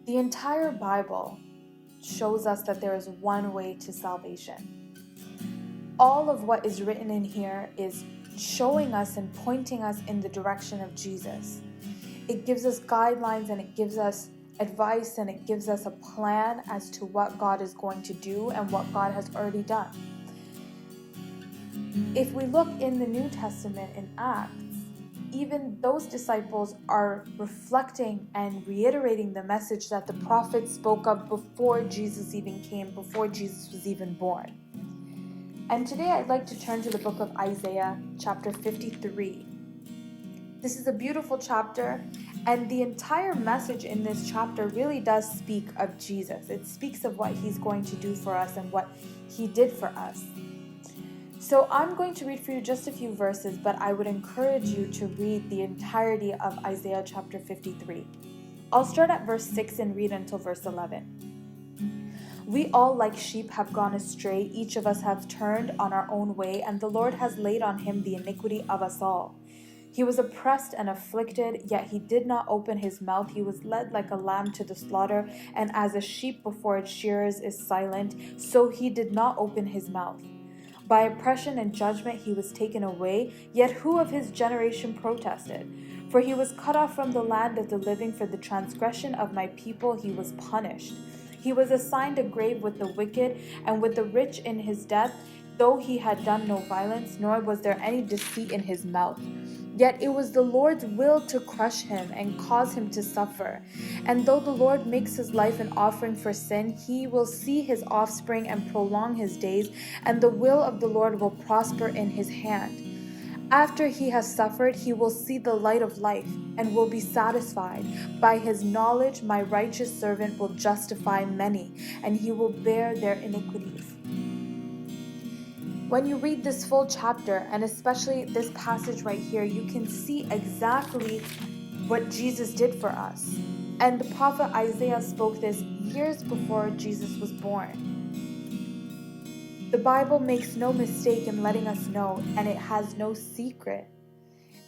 The entire Bible shows us that there is one way to salvation. All of what is written in here is showing us and pointing us in the direction of Jesus. It gives us guidelines and it gives us advice and it gives us a plan as to what God is going to do and what God has already done. If we look in the New Testament in Acts, even those disciples are reflecting and reiterating the message that the prophets spoke of before Jesus even came, before Jesus was even born. And today I'd like to turn to the book of Isaiah, chapter 53. This is a beautiful chapter, and the entire message in this chapter really does speak of Jesus. It speaks of what he's going to do for us and what he did for us. So I'm going to read for you just a few verses, but I would encourage you to read the entirety of Isaiah chapter 53. I'll start at verse 6 and read until verse 11. We all like sheep have gone astray, each of us has turned on our own way, and the Lord has laid on him the iniquity of us all. He was oppressed and afflicted, yet he did not open his mouth. He was led like a lamb to the slaughter, and as a sheep before its shearers is silent, so he did not open his mouth. By oppression and judgment he was taken away, yet who of his generation protested? For he was cut off from the land of the living, for the transgression of my people he was punished. He was assigned a grave with the wicked, and with the rich in his death, though he had done no violence, nor was there any deceit in his mouth. Yet it was the Lord's will to crush him and cause him to suffer. And though the Lord makes his life an offering for sin, he will see his offspring and prolong his days, and the will of the Lord will prosper in his hand. After he has suffered, he will see the light of life and will be satisfied. By his knowledge, my righteous servant will justify many, and he will bear their iniquities. When you read this full chapter, and especially this passage right here, you can see exactly what Jesus did for us. And the prophet Isaiah spoke this years before Jesus was born. The Bible makes no mistake in letting us know, and it has no secret,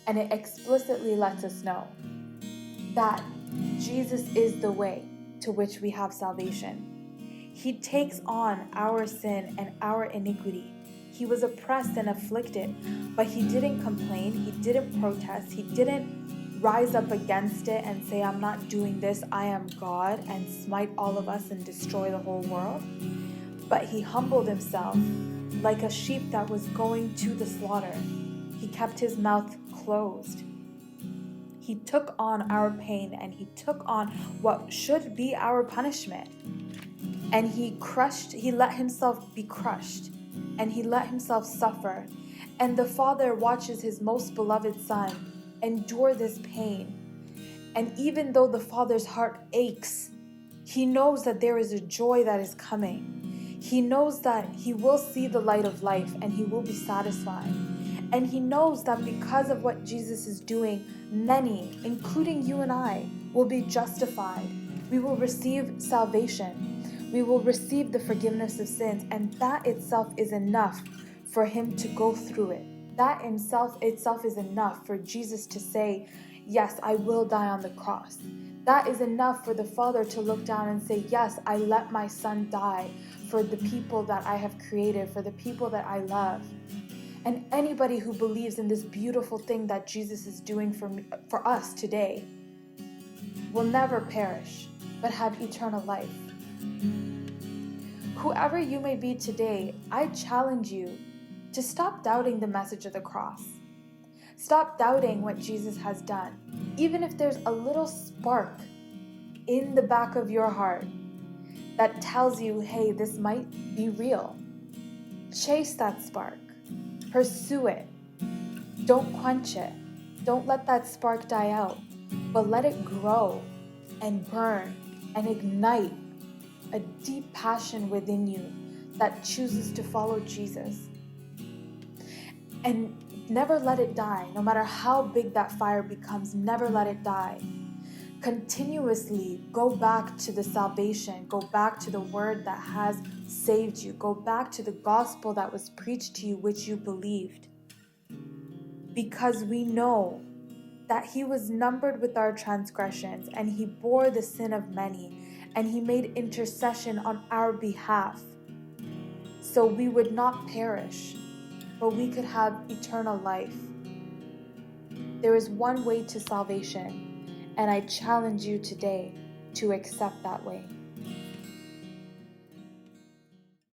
and it explicitly lets us know that Jesus is the way to which we have salvation. He takes on our sin and our iniquity. He was oppressed and afflicted, but he didn't complain, he didn't protest, he didn't rise up against it and say, I'm not doing this, I am God, and smite all of us and destroy the whole world. But he humbled himself like a sheep that was going to the slaughter. He kept his mouth closed. He took on our pain and he took on what should be our punishment. And he let himself be crushed. And he let himself suffer. And the Father watches his most beloved Son endure this pain. And even though the Father's heart aches, he knows that there is a joy that is coming. He knows that he will see the light of life and he will be satisfied. And he knows that because of what Jesus is doing, many, including you and I, will be justified. We will receive salvation. We will receive the forgiveness of sins, and that itself is enough for him to go through it. That itself is enough for Jesus to say, yes, I will die on the cross. That is enough for the Father to look down and say, yes, I let my Son die for the people that I have created, for the people that I love. And anybody who believes in this beautiful thing that Jesus is doing for us today will never perish, but have eternal life. Whoever you may be today, I challenge you to stop doubting the message of the cross. Stop doubting what Jesus has done. Even if there's a little spark in the back of your heart that tells you, hey, this might be real. Chase that spark. Pursue it. Don't quench it. Don't let that spark die out, but let it grow and burn and ignite a deep passion within you that chooses to follow Jesus. And never let it die. No matter how big that fire becomes, never let it die. Continuously go back to the salvation. Go back to the word that has saved you. Go back to the gospel that was preached to you, which you believed. Because we know that he was numbered with our transgressions, and he bore the sin of many, and he made intercession on our behalf, so we would not perish, but we could have eternal life. There is one way to salvation, and I challenge you today to accept that way.